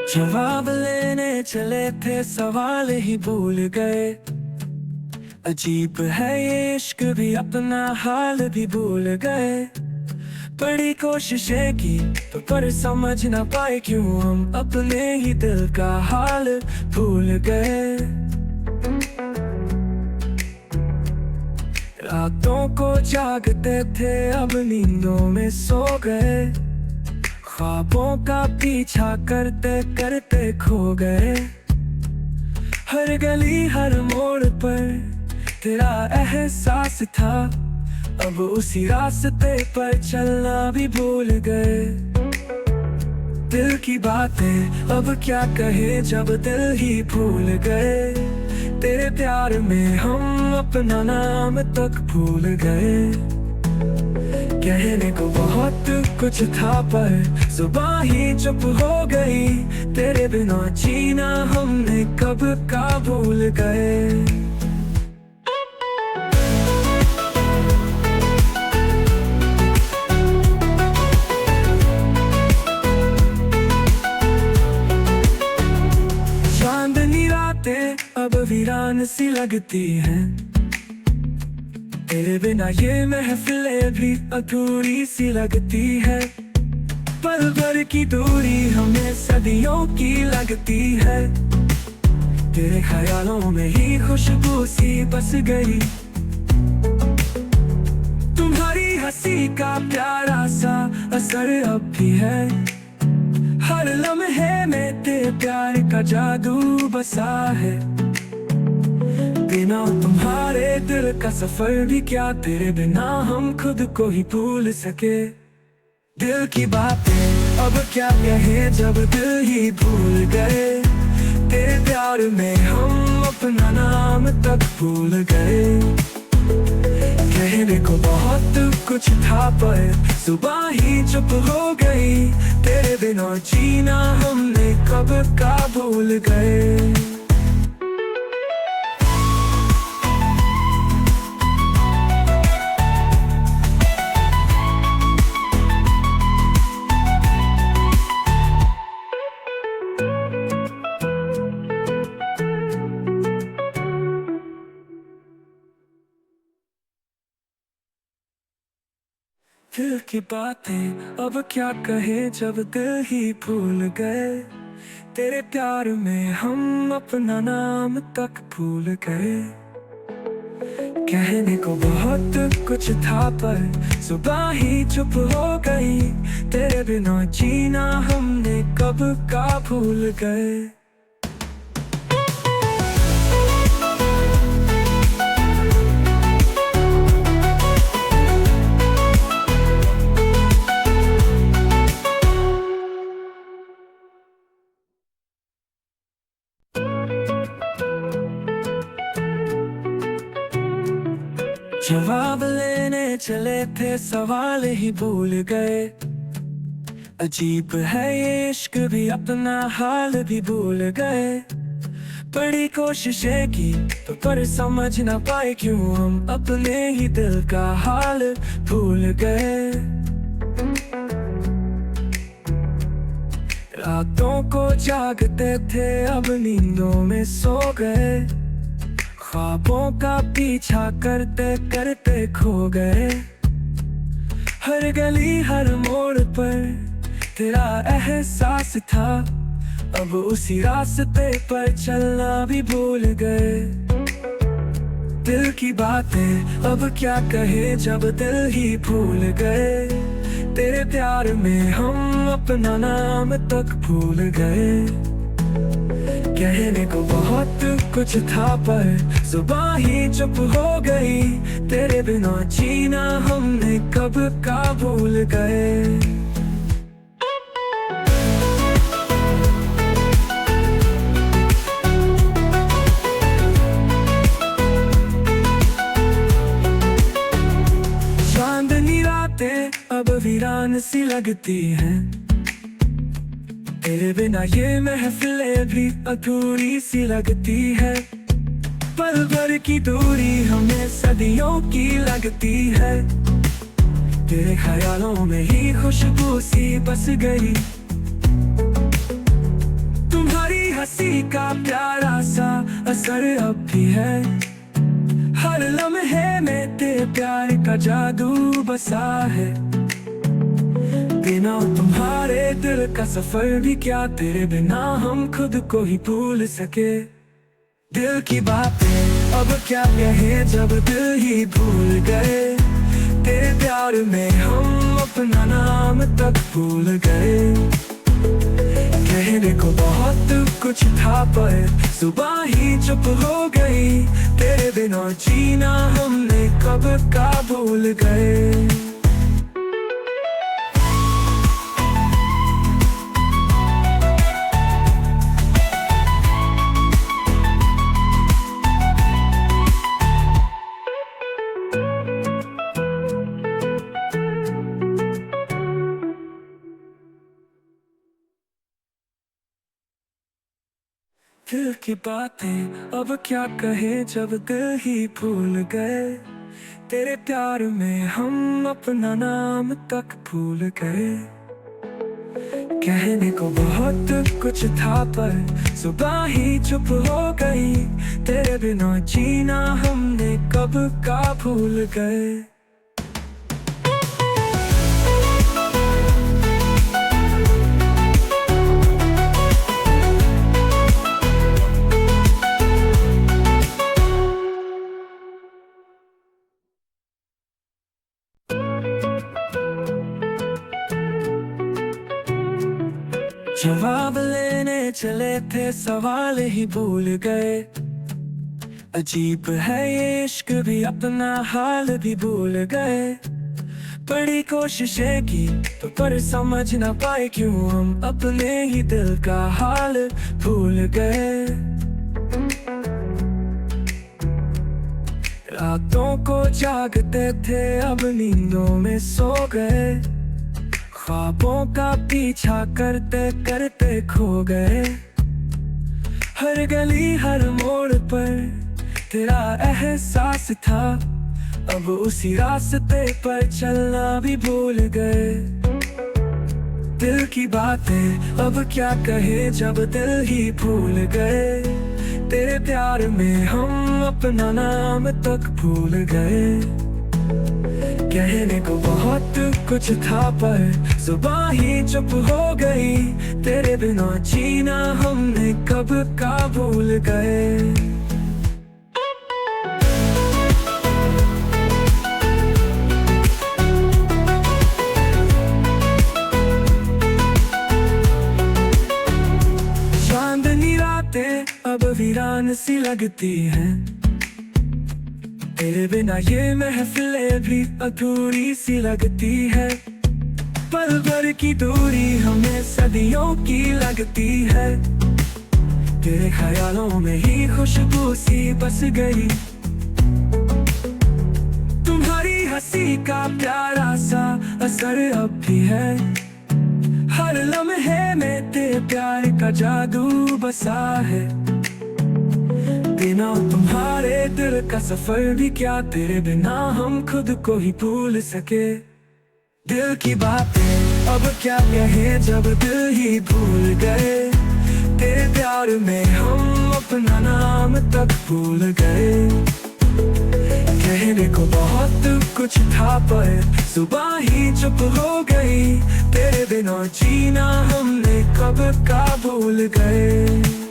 जवाब लेने चले थे सवाल ही भूल गए। अजीब है ये इश्क भी अपना हाल भी भूल गए। बड़ी कोशिशें की तो पर समझ ना पाए क्यों हम अपने ही दिल का हाल भूल गए। रातों को जागते थे अब नींदों में सो गए। ख्वाबों का पीछा करते करते खो गए। हर गली हर मोड़ पर तेरा एहसास था, अब उसी रास्ते पर चलना भी भूल गए। दिल की बातें अब क्या कहे जब दिल ही भूल गए। तेरे प्यार में हम अपना नाम तक भूल गए। कहने को बहुत कुछ था पर जुबान ही चुप हो गई। तेरे बिना जीना हमने कब का भूल गए। चांदनी रातें अब वीरान सी लगती हैं। तेरे बिना ये महफिलें भी अधूरी सी लगती है। पल भर की दूरी हमें सदियों की लगती है। तेरे ख्यालों में ही खुशबू सी बस गई। तुम्हारी हंसी का प्यारा सा असर अब भी है। हर लम्हे में तेरे प्यार का जादू बसा है। बिना तुम्हारे दिल का सफर भी क्या, तेरे बिना हम खुद को ही भूल सके। दिल की बातें अब क्या कहे जब दिल ही भूल गए। तेरे प्यार में हम अपना नाम तक भूल गए। कहने को बहुत कुछ था पर जुबान ही चुप हो गई। तेरे बिना जीना हमने कब का भूल गए। दिल की बातें अब क्या कहे जब दिल ही भूल गए। तेरे प्यार में हम अपना नाम तक भूल गए। कहने को बहुत कुछ था पर जुबान ही चुप हो गई। तेरे बिना जीना हमने कब का भूल गए। जवाब लेने चले थे सवाल ही भूल गए। अजीब है ये इश्क भी अपना हाल भी भूल गए। बड़ी कोशिशें की तो पर समझ ना पाए क्यों हम अपने ही दिल का हाल भूल गए। रातों को जागते थे अब नींदों में सो गए। ख्वाबों का पीछा करते करते खो गए। हर गली हर मोड़ पर तेरा एहसास था, अब उसी रास्ते पर चलना भी भूल गए। दिल की बातें अब क्या कहे जब दिल ही भूल गए। तेरे प्यार में हम अपना नाम तक भूल गए। कहने को बहुत कुछ था पर जुबान ही चुप हो गई। तेरे बिना जीना हमने कब का भूल गए। चांदनी रातें अब वीरान सी लगती हैं। तेरे बिना ये महफिलें भी अधूरी सी लगती है। पल भर की दूरी हमें सदियों की लगती है। तेरे ख्यालों में ही खुशबू सी बस गई। हंसी का प्यारा सा असर अब भी है। हर लम्हे में तेरे प्यार का जादू बसा है। बिना तुम्हारे दिल का सफर भी क्या, तेरे बिना हम खुद को ही भूल सके। दिल की बातें अब क्या कहे जब दिल ही भूल गए। तेरे प्यार में हम अपना नाम तक भूल गए। कहने को बहुत कुछ था पर सुबह ही चुप हो गई। तेरे बिना जीना हमने कब का भूल गए। दिल की बातें अब क्या कहे जब दिल ही भूल गए। तेरे प्यार में हम अपना नाम तक भूल गए। कहने को बहुत कुछ था पर सुबह ही चुप हो गई। तेरे बिना जीना हमने कब का भूल गए। जवाब लेने चले थे सवाल ही भूल गए। अजीब है ये इश्क भी, अपना हाल भी भूल गए। बड़ी कोशिशें की तो पर समझ ना पाए क्यों हम अपने ही दिल का हाल भूल गए। रातों को जागते थे अब नींदों में सो गए। ख्वाबों का पीछा करते करते खो गए। हर गली हर मोड़ पर तेरा एहसास था। अब उसी रास्ते पर चलना भी भूल गए। दिल की बातें अब क्या कहे जब दिल ही भूल गए। तेरे प्यार में हम अपना नाम तक भूल गए। कहने को बहुत कुछ था पर सुबह ही चुप हो गई। तेरे बिना जीना हमने कब का भूल गए। चांदनी रातें अब वीरान सी लगती हैं। तेरे बिना ये महफिलें भी अधूरी सी लगती है। पल भर की दूरी हमें सदियों की लगती है। तेरे ख्यालों में ही खुशबू सी बस गई। तुम्हारी हंसी का प्यारा सा असर अब भी है। हर लम्हे में तेरे प्यार का जादू बसा है। बिना तुम्हारे दिल का सफर भी क्या, तेरे बिना हम खुद को ही भूल सके। दिल की बातें अब क्या कहे जब दिल ही भूल गए। तेरे प्यार में हम अपना नाम तक भूल गए। कहने को बहुत कुछ था पर सुबह ही चुप हो गई। तेरे बिना जीना हमने कब का भूल गए।